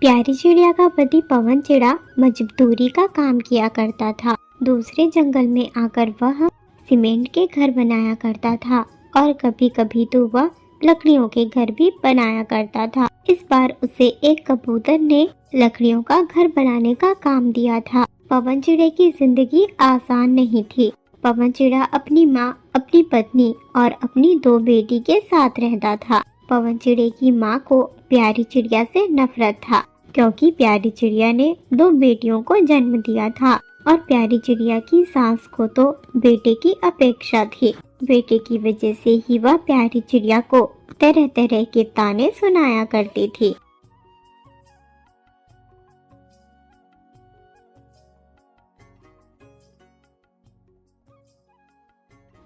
प्यारी चिड़िया का पति पवन चिड़ा मजदूरी का काम किया करता था। दूसरे जंगल में आकर वह सीमेंट के घर बनाया करता था और कभी कभी तो वह लकड़ियों के घर भी बनाया करता था। इस बार उसे एक कबूतर ने लकड़ियों का घर बनाने का काम दिया था। पवन चिड़े की जिंदगी आसान नहीं थी। पवन चिड़ा अपनी माँ, अपनी पत्नी और अपनी 2 बेटी के साथ रहता था। पवन चिड़े की माँ को प्यारी चिड़िया से नफरत था, क्योंकि प्यारी चिड़िया ने 2 बेटियों को जन्म दिया था और प्यारी चिड़िया की सास को तो बेटे की अपेक्षा थी। बेटे की वजह से ही वह प्यारी चिड़िया को तरह तरह के ताने सुनाया करती थी।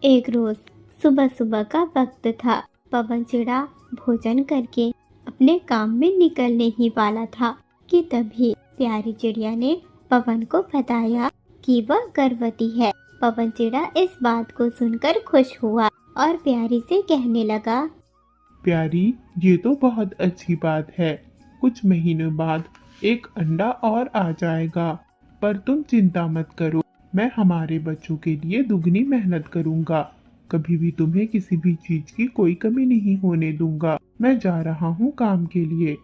एक रोज सुबह सुबह का वक्त था। पवन चिड़ा भोजन करके अपने काम में निकल नहीं वाला था कि तभी प्यारी चिड़िया ने पवन को बताया कि वह गर्भवती है। पवन चिड़ा इस बात को सुनकर खुश हुआ और प्यारी से कहने लगा, प्यारी, ये तो बहुत अच्छी बात है। कुछ महीनों बाद एक अंडा और आ जाएगा, पर तुम चिंता मत करो, मैं हमारे बच्चों के लिए दुगनी मेहनत करूंगा। कभी भी तुम्हें किसी भी चीज की कोई कमी नहीं होने दूंगा। मैं जा रहा हूँ काम के लिए।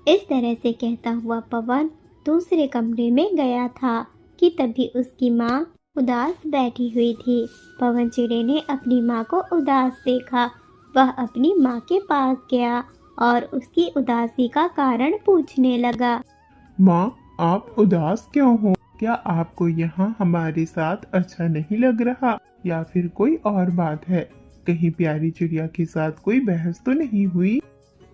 इस तरह से कहता हुआ पवन दूसरे कमरे में गया था कि तभी उसकी माँ उदास बैठी हुई थी। पवन चिड़े ने अपनी माँ को उदास देखा। वह अपनी माँ के पास गया और उसकी उदासी का कारण पूछने लगा। माँ, आप उदास क्यों हो? क्या आपको यहाँ हमारे साथ अच्छा नहीं लग रहा या फिर कोई और बात है? कहीं प्यारी चिड़िया के साथ कोई बहस तो नहीं हुई?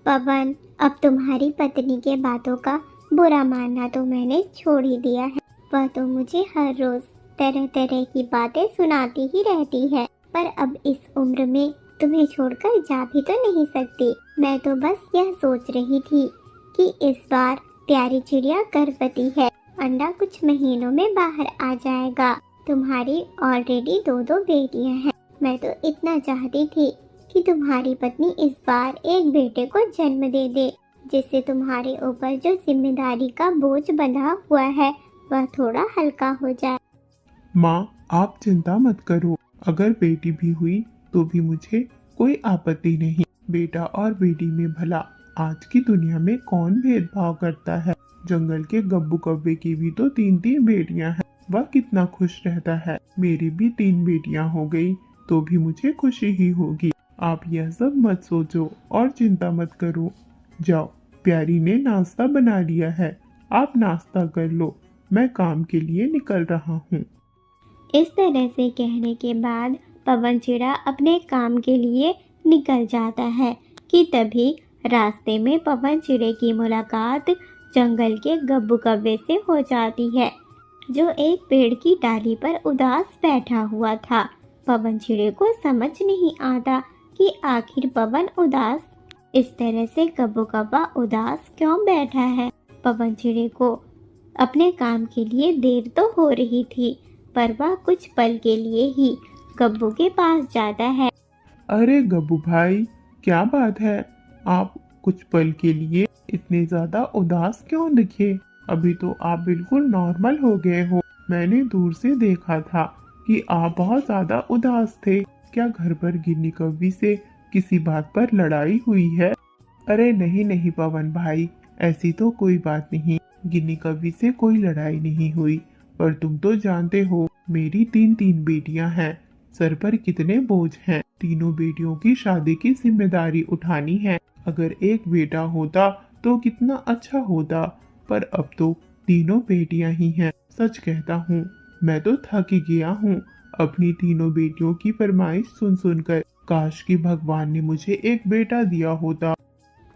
पवन, अब तुम्हारी पत्नी के बातों का बुरा मानना तो मैंने छोड़ ही दिया है। वह तो मुझे हर रोज तरह तरह की बातें सुनाती ही रहती है, पर अब इस उम्र में तुम्हें छोड़कर जा भी तो नहीं सकती। मैं तो बस यह सोच रही थी कि इस बार प्यारी चिड़िया गर्भवती है, अंडा कुछ महीनों में बाहर आ जाएगा। तुम्हारी ऑलरेडी 2 बेटियां हैं। मैं तो इतना चाहती थी कि तुम्हारी पत्नी इस बार एक बेटे को जन्म दे दे, जिससे तुम्हारे ऊपर जो जिम्मेदारी का बोझ बंधा हुआ है वह थोड़ा हल्का हो जाए। माँ, आप चिंता मत करो। अगर बेटी भी हुई तो भी मुझे कोई आपत्ति नहीं। बेटा और बेटी में भला आज की दुनिया में कौन भेदभाव करता है? जंगल के गब्बू कव्वे की भी तो 3 बेटियां हैं। वह कितना खुश रहता है। मेरी भी 3 बेटियां हो गई तो भी मुझे खुशी ही होगी। आप यह सब मत सोचो और चिंता मत करो। जाओ, प्यारी ने नाश्ता बना लिया है, आप नाश्ता कर लो। मैं काम के लिए निकल रहा हूँ। इस तरह से कहने के बाद पवन चिड़ा अपने काम के लिए निकल जाता है कि तभी रास्ते में पवन चिड़े की मुलाकात जंगल के गब्बू कव्वे से हो जाती है, जो एक पेड़ की डाली पर उदास बैठा हुआ था। पवन चिड़े को समझ नहीं आता कि आखिर पवन उदास इस तरह से गब्बू कव्वा उदास क्यों बैठा है। पवन चिड़े को अपने काम के लिए देर तो हो रही थी, पर वह कुछ पल के लिए ही गब्बू के पास जाता है। अरे गब्बू भाई, क्या बात है? आप कुछ पल के लिए इतने ज्यादा उदास क्यों दिखे? अभी तो आप बिल्कुल नॉर्मल हो गए हो। मैंने दूर से देखा था कि आप बहुत ज्यादा उदास थे। क्या घर पर गिन्नी कव्वी से किसी बात पर लड़ाई हुई है? अरे नहीं नहीं पवन भाई, ऐसी तो कोई बात नहीं। गिन्नी कव्वी से कोई लड़ाई नहीं हुई, पर तुम तो जानते हो मेरी 3 बेटियां हैं। सर पर कितने बोझ हैं। 3 बेटियों की शादी की जिम्मेदारी उठानी है। अगर एक बेटा होता तो कितना अच्छा होता, पर अब तो 3 बेटियां ही हैं। सच कहता हूँ, मैं तो थक ही गया हूँ अपनी 3 बेटियों की फरमाइश सुन सुनकर। काश कि भगवान ने मुझे एक बेटा दिया होता।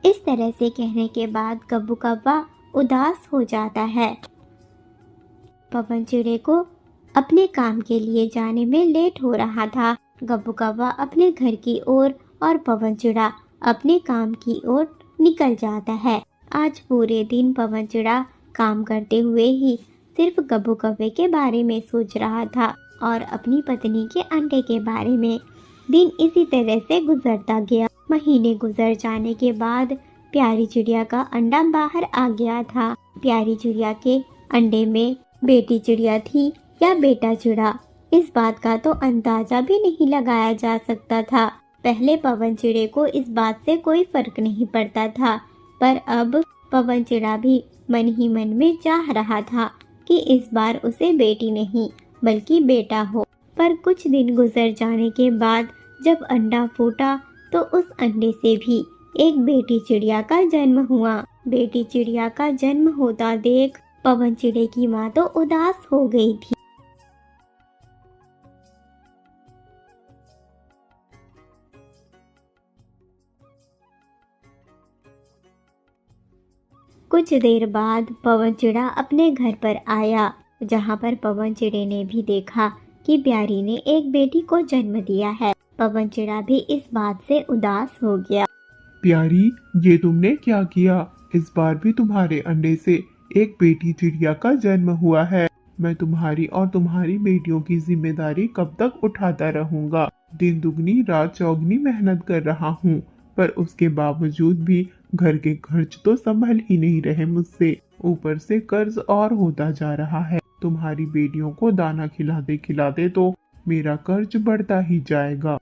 इस तरह से कहने के बाद गब्बू कव्वा उदास हो जाता है। पवन चिड़े को अपने काम के लिए जाने में लेट हो रहा था। गब्बू कव्वा अपने घर की ओर और पवन चिड़ा अपने काम की ओर निकल जाता है। आज पूरे दिन पवन चिड़ा काम करते हुए ही सिर्फ गब्बू कव्वे के बारे में सोच रहा था और अपनी पत्नी के अंडे के बारे में। दिन इसी तरह से गुजरता गया। महीने गुजर जाने के बाद प्यारी चिड़िया का अंडा बाहर आ गया था। प्यारी चिड़िया के अंडे में बेटी चिड़िया थी या बेटा चिड़ा, इस बात का तो अंदाजा भी नहीं लगाया जा सकता था। पहले पवन चिड़े को इस बात से कोई फर्क नहीं पड़ता था, पर अब पवन चिड़ा भी मन ही मन में चाह रहा था कि इस बार उसे बेटी नहीं बल्कि बेटा हो। पर कुछ दिन गुजर जाने के बाद जब अंडा फूटा तो उस अंडे से भी एक बेटी चिड़िया का जन्म हुआ। बेटी चिड़िया का जन्म होता देख पवन चिड़े की माँ तो उदास हो गई थी। कुछ देर बाद पवन चिड़ा अपने घर पर आया, जहाँ पर पवन चिड़े ने भी देखा कि प्यारी ने एक बेटी को जन्म दिया है। पवन चिड़ा भी इस बात से उदास हो गया। प्यारी, ये तुमने क्या किया? इस बार भी तुम्हारे अंडे से एक बेटी चिड़िया का जन्म हुआ है। मैं तुम्हारी और तुम्हारी बेटियों की जिम्मेदारी कब तक उठाता रहूंगा? दिन दुगनी रात चौगनी मेहनत कर रहा हूँ, पर उसके बावजूद भी घर के खर्च तो संभल ही नहीं रहे मुझसे। ऊपर से कर्ज और होता जा रहा है। तुम्हारी बेटियों को दाना खिलाते खिलाते तो मेरा कर्ज बढ़ता ही जाएगा।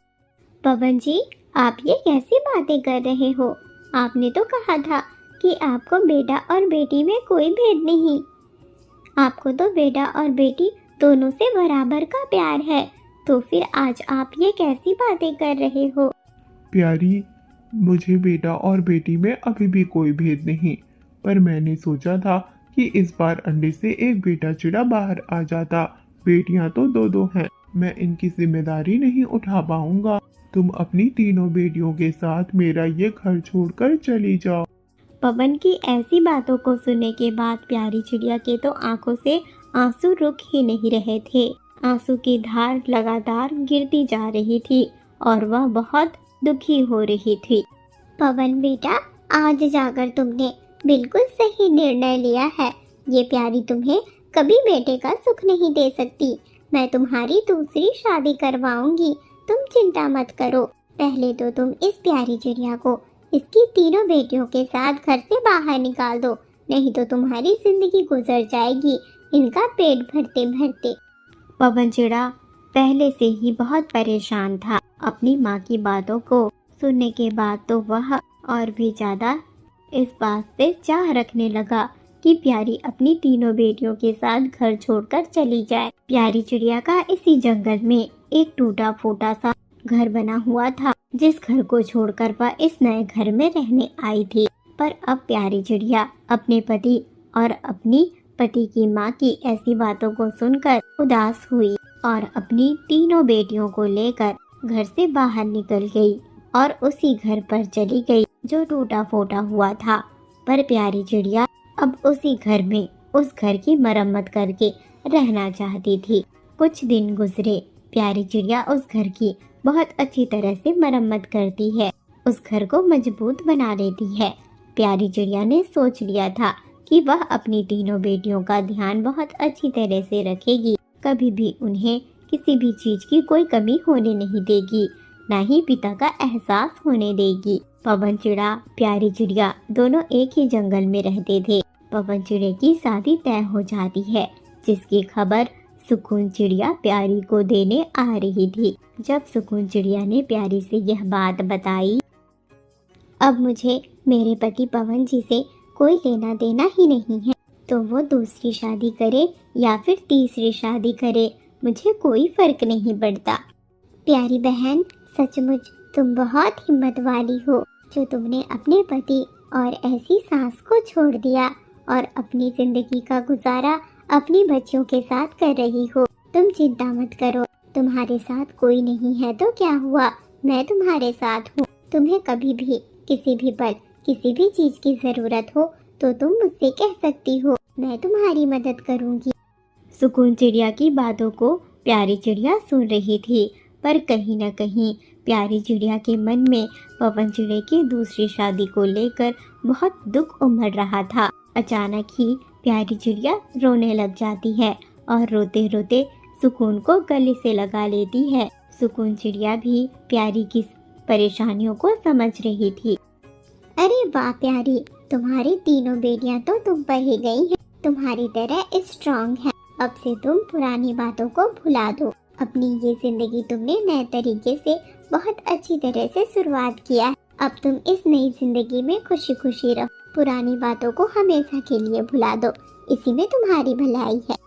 पवन जी, आप ये कैसी बातें कर रहे हो? आपने तो कहा था कि आपको बेटा और बेटी में कोई भेद नहीं। आपको तो बेटा और बेटी दोनों से बराबर का प्यार है, तो फिर आज आप ये कैसी बातें कर रहे हो? प्यारी, मुझे बेटा और बेटी में अभी भी कोई भेद नहीं, पर मैंने सोचा था कि इस बार अंडे से एक बेटा चिड़ा बाहर आ जाता। बेटियां तो दो दो हैं, मैं इनकी जिम्मेदारी नहीं उठा पाऊंगा। तुम अपनी तीनों बेटियों के साथ मेरा ये घर छोड़कर चली जाओ। पवन की ऐसी बातों को सुनने के बाद प्यारी चिड़िया के तो आंखों से आंसू रुक ही नहीं रहे थे। आंसू की धार लगातार गिरती जा रही थी और वह बहुत दुखी हो रही थी। पवन बेटा, आज जाकर तुमने बिल्कुल सही निर्णय लिया है। ये प्यारी तुम्हें कभी बेटे का सुख नहीं दे सकती। मैं तुम्हारी दूसरी शादी करवाऊंगी, तुम चिंता मत करो। पहले तो तुम इस प्यारी चिड़िया को इसकी तीनों बेटियों के साथ घर से बाहर निकाल दो, नहीं तो तुम्हारी जिंदगी गुजर जाएगी इनका पेट भरते भरते। पवन चिड़ा पहले से ही बहुत परेशान था। अपनी माँ की बातों को सुनने के बाद तो वह और भी ज्यादा इस बात से चाह रखने लगा कि प्यारी अपनी तीनों बेटियों के साथ घर छोड़कर चली जाए। प्यारी चिड़िया का इसी जंगल में एक टूटा फूटा सा घर बना हुआ था, जिस घर को छोड़कर वह इस नए घर में रहने आई थी। पर अब प्यारी चिड़िया अपने पति और अपनी पति की माँ की ऐसी बातों को सुनकर उदास हुई और अपनी तीनों बेटियों को लेकर घर से बाहर निकल गई और उसी घर पर चली गई जो टूटा फूटा हुआ था। पर प्यारी चिड़िया अब उसी घर में उस घर की मरम्मत करके रहना चाहती थी। कुछ दिन गुजरे, प्यारी चिड़िया उस घर की बहुत अच्छी तरह से मरम्मत करती है, उस घर को मजबूत बना लेती है। प्यारी चिड़िया ने सोच लिया था कि वह अपनी तीनों बेटियों का ध्यान बहुत अच्छी तरह से रखेगी, कभी भी उन्हें किसी भी चीज की कोई कमी होने नहीं देगी, ना ही पिता का एहसास होने देगी। पवन चिड़ा, प्यारी चिड़िया दोनों एक ही जंगल में रहते थे। पवन चिड़े की शादी तय हो जाती है, जिसकी खबर सुकून चिड़िया प्यारी को देने आ रही थी। जब सुकून चिड़िया ने प्यारी से यह बात बताई, अब मुझे मेरे पति पवन जी से कोई लेना देना ही नहीं है, तो वो दूसरी शादी करे या फिर तीसरी शादी करे, मुझे कोई फर्क नहीं पड़ता। प्यारी बहन, सचमुच तुम बहुत हिम्मत वाली हो, जो तुमने अपने पति और ऐसी सास को छोड़ दिया और अपनी जिंदगी का गुजारा अपनी बच्चियों के साथ कर रही हो। तुम चिंता मत करो, तुम्हारे साथ कोई नहीं है तो क्या हुआ, मैं तुम्हारे साथ हूँ। तुम्हें कभी भी किसी भी पल किसी भी चीज की जरूरत हो तो तुम मुझसे कह सकती हो, मैं तुम्हारी मदद करूँगी। सुकून चिड़िया की बातों को प्यारी चिड़िया सुन रही थी, पर कहीं न कहीं प्यारी चिड़िया के मन में पवन चिड़े की दूसरी शादी को लेकर बहुत दुख उमड़ रहा था। अचानक ही प्यारी चिड़िया रोने लग जाती है और रोते रोते सुकून को गले से लगा लेती है। सुकून चिड़िया भी प्यारी की परेशानियों को समझ रही थी। अरे वाह प्यारी, तुम्हारी तीनों बेटियां तो तुम पर ही गई हैं। तुम्हारी तरह स्ट्रांग है। अब से तुम पुरानी बातों को भुला दो। अपनी ये जिंदगी तुमने नए तरीके से बहुत अच्छी तरह से शुरुआत किया है। अब तुम इस नई जिंदगी में खुशी खुशी रहो। पुरानी बातों को हमेशा के लिए भुला दो। इसी में तुम्हारी भलाई है।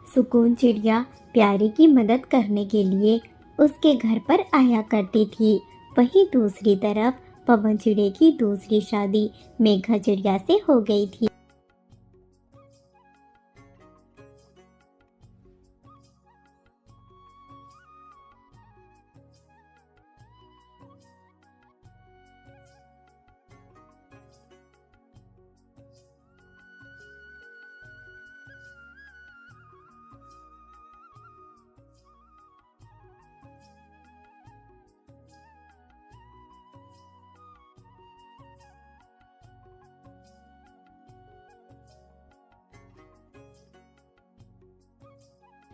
सुकून चिड़िया प्यारी की मदद करने के लिए उसके घर पर आया करती थी। वहीं दूसरी तरफ पवन चिड़िया की दूसरी शादी मेघा चिड़िया से हो गई थी।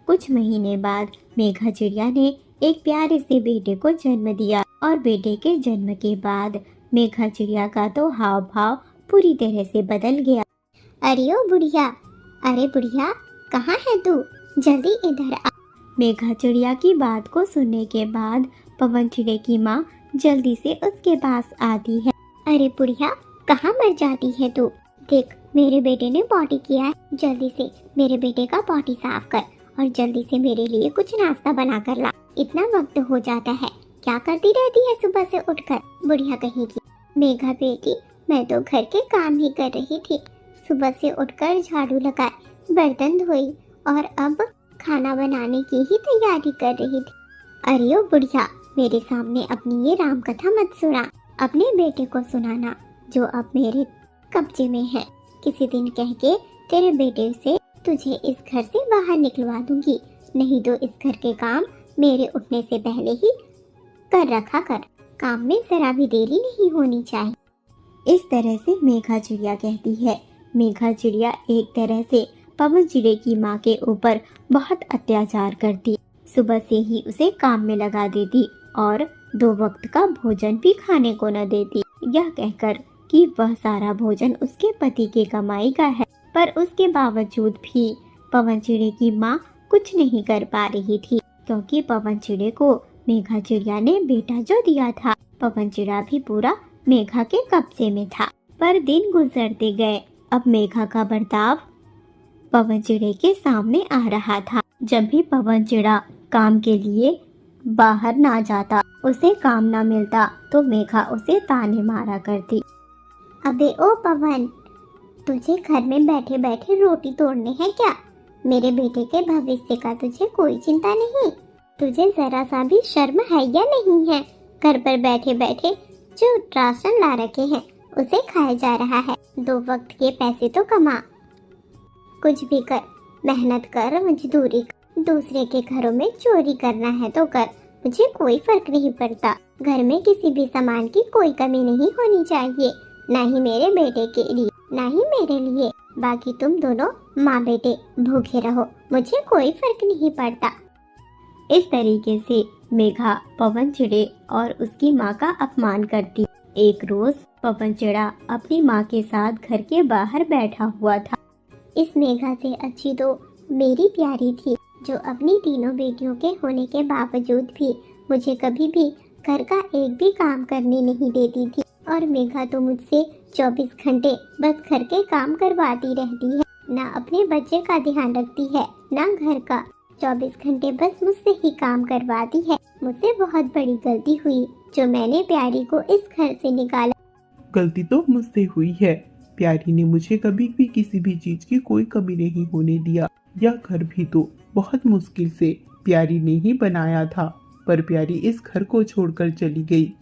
कुछ महीने बाद मेघा चिड़िया ने एक प्यारे से बेटे को जन्म दिया और बेटे के जन्म के बाद मेघा चिड़िया का तो हाव भाव पूरी तरह से बदल गया। अरे ओ बुढ़िया, अरे बुढ़िया, कहाँ है तू? जल्दी इधर आ। मेघा चिड़िया की बात को सुनने के बाद पवन चिड़िया की माँ जल्दी से उसके पास आती है। अरे बुढ़िया, कहाँ मर जाती है तू? देख, मेरे बेटे ने पॉटी किया है। जल्दी से मेरे बेटे का पॉटी साफ कर और जल्दी से मेरे लिए कुछ नाश्ता बना कर ला। इतना वक्त हो जाता है, क्या करती रहती है सुबह से उठकर? बुढ़िया कहेगी। मेघा बेटी, मैं तो घर के काम ही कर रही थी। सुबह से उठकर झाड़ू लगाए, बर्तन धोई और अब खाना बनाने की ही तैयारी कर रही थी। अरे ओ बुढ़िया, मेरे सामने अपनी ये राम कथा मत सुना। अपने बेटे को सुनाना जो अब मेरे कब्जे में है। किसी दिन कह के तेरे बेटे से तुझे इस घर से बाहर निकलवा दूंगी, नहीं तो इस घर के काम मेरे उठने से पहले ही कर रखा कर। काम में जरा भी देरी नहीं होनी चाहिए। इस तरह से मेघा चिड़िया कहती है। मेघा चिड़िया एक तरह से पवन चिड़िया की माँ के ऊपर बहुत अत्याचार करती। सुबह से ही उसे काम में लगा देती और 2 वक्त का भोजन भी खाने को न देती, यह कहकर कि वह सारा भोजन उसके पति के कमाई का है। पर उसके बावजूद भी पवन चिड़िया की माँ कुछ नहीं कर पा रही थी, क्योंकि पवन चिड़िया को मेघा चिड़िया ने बेटा जो दिया था, पवन चिड़िया भी पूरा मेघा के कब्जे में था। पर दिन गुजरते गए। अब मेघा का बर्ताव पवन चिड़िया के सामने आ रहा था। जब भी पवन चिड़िया काम के लिए बाहर ना जाता, उसे काम ना मिलता, तो मेघा उसे ताने मारा करती। अबे ओ पवन, तुझे घर में बैठे बैठे रोटी तोड़ने हैं क्या? मेरे बेटे के भविष्य का तुझे कोई चिंता नहीं? तुझे जरा सा भी शर्म है या नहीं है? घर पर बैठे बैठे जो राशन ला रखे हैं उसे खाया जा रहा है। 2 वक्त के पैसे तो कमा, कुछ भी कर, मेहनत कर, मजदूरी कर, दूसरे के घरों में चोरी करना है तो कर, मुझे कोई फर्क नहीं पड़ता। घर में किसी भी सामान की कोई कमी नहीं होनी चाहिए, ना ही मेरे बेटे के लिए ना ही मेरे लिए। बाकी तुम दोनों माँ बेटे भूखे रहो, मुझे कोई फर्क नहीं पड़ता। इस तरीके से मेघा पवन चिड़िया और उसकी माँ का अपमान करती। एक रोज पवन चिड़िया अपनी माँ के साथ घर के बाहर बैठा हुआ था। इस मेघा से अच्छी तो मेरी प्यारी थी, जो अपनी तीनों बेटियों के होने के बावजूद भी मुझे कभी भी घर का एक भी काम करने नहीं देती थी। और मेघा तो मुझसे 24 घंटे बस घर के काम करवाती रहती है, ना अपने बच्चे का ध्यान रखती है ना घर का। 24 घंटे बस मुझसे ही काम करवाती है। मुझसे बहुत बड़ी गलती हुई जो मैंने प्यारी को इस घर से निकाला। गलती तो मुझसे हुई है। प्यारी ने मुझे कभी भी किसी भी चीज की कोई कमी नहीं होने दिया। यह घर भी तो बहुत मुश्किल से प्यारी ने ही बनाया था, पर प्यारी इस घर को छोड़कर चली गई।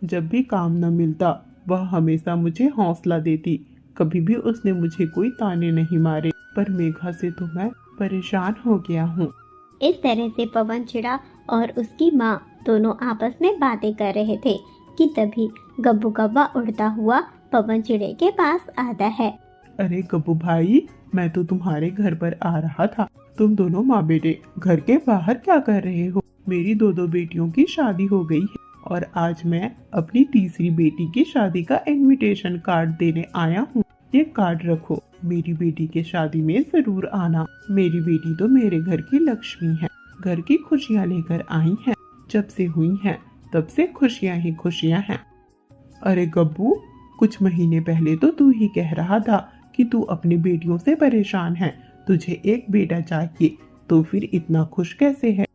जब भी काम न मिलता वह हमेशा मुझे हौसला देती, कभी भी उसने मुझे कोई ताने नहीं मारे। पर मेघा से तो मैं परेशान हो गया हूँ। इस तरह से पवन चिड़िया और उसकी माँ दोनों आपस में बातें कर रहे थे कि तभी गब्बू कौवा उड़ता हुआ पवन चिड़िया के पास आता है। अरे गब्बू भाई, मैं तो तुम्हारे घर पर आ रहा था। तुम दोनों माँ बेटे घर के बाहर क्या कर रहे हो? मेरी 2 बेटियों की शादी हो गई है और आज मैं अपनी तीसरी बेटी की शादी का इनविटेशन कार्ड देने आया हूँ। ये कार्ड रखो, मेरी बेटी के शादी में जरूर आना। मेरी बेटी तो मेरे घर की लक्ष्मी है, घर की खुशियाँ लेकर आई है। जब से हुई है तब से खुशियाँ ही खुशियाँ हैं। अरे गब्बू, कुछ महीने पहले तो तू ही कह रहा था कि तू अपनी बेटियों से परेशान है, तुझे एक बेटा चाहिए, तो फिर इतना खुश कैसे है?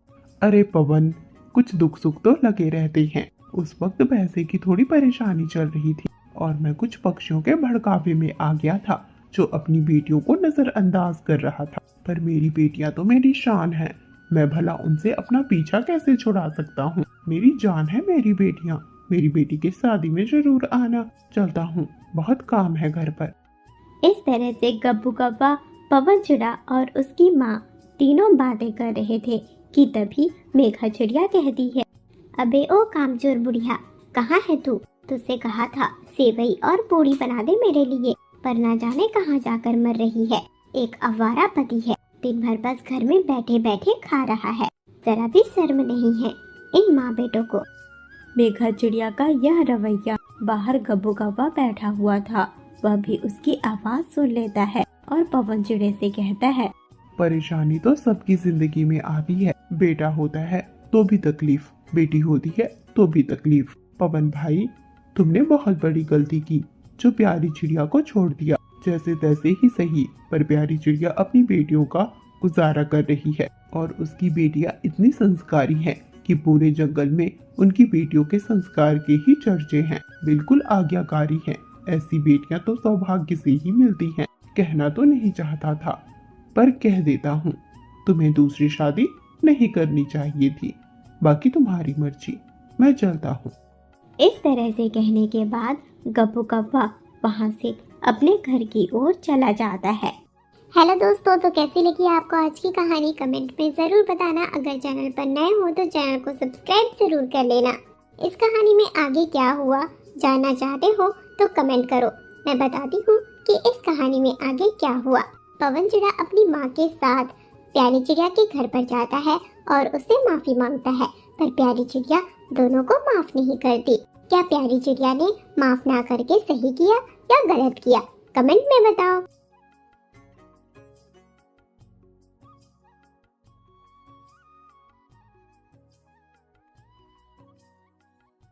अरे पवन, कुछ दुख सुख तो लगे रहते हैं। उस वक्त पैसे की थोड़ी परेशानी चल रही थी और मैं कुछ पक्षियों के भड़कावे में आ गया था जो अपनी बेटियों को नजरअंदाज कर रहा था। पर मेरी बेटियां तो मेरी शान है, मैं भला उनसे अपना पीछा कैसे छुड़ा सकता हूँ? मेरी जान है मेरी बेटियां। मेरी बेटी की शादी में जरूर आना। चलता हूँ, बहुत काम है घर पर। इस तरह से गब्बू कौवा, पवन चिड़ा और उसकी माँ तीनों बातें कर रहे थे कि तभी मेघा चिड़िया कहती है, अबे ओ कामचोर बुढ़िया, कहाँ है तू? तुझसे कहा था सेवई और पूड़ी बना दे मेरे लिए, पर ना जाने कहाँ जाकर मर रही है। एक आवारा पति है, दिन भर बस घर में बैठे बैठे खा रहा है, जरा भी शर्म नहीं है इन माँ बेटों को। मेघा चिड़िया का यह रवैया, बाहर गब्बू कौवा बैठा हुआ था, वह भी उसकी आवाज सुन लेता है और पवन चिड़े से कहता है, परेशानी तो सबकी जिंदगी में आती है। बेटा होता है तो भी तकलीफ, बेटी होती है तो भी तकलीफ। पवन भाई, तुमने बहुत बड़ी गलती की जो प्यारी चिड़िया को छोड़ दिया। जैसे तैसे ही सही, पर प्यारी चिड़िया अपनी बेटियों का गुजारा कर रही है और उसकी बेटियां इतनी संस्कारी हैं कि पूरे जंगल में उनकी बेटियों के संस्कार के ही चर्चे हैं। बिल्कुल आज्ञाकारी हैं। ऐसी बेटियां तो सौभाग्य से ही मिलती हैं। कहना तो नहीं चाहता था, पर कह देता हूँ, तुम्हें दूसरी शादी नहीं करनी चाहिए थी। बाकी तुम्हारी मर्जी, मैं चलता हूँ। इस तरह से कहने के बाद गब्बू कौवा वहाँ से अपने घर की ओर चला जाता है। हेलो दोस्तों, तो कैसी लगी आपको आज की कहानी कमेंट में ज़रूर बताना। अगर चैनल पर नए हो तो चैनल को सब्सक्राइब ज़रूर कर लेना। इस कहानी में आगे क्या हुआ जानना चाहते हो तो कमेंट करो, मैं बताती हूँ कि इस कहानी में आगे क्या हुआ। पवन चिड़ा अपनी माँ के साथ प्यारी चिड़िया के घर पर जाता है और उससे माफ़ी मांगता है, पर प्यारी चिड़िया दोनों को माफ़ नहीं करती। क्या प्यारी चिड़िया ने माफ़ ना करके सही किया या गलत किया? कमेंट में बताओ।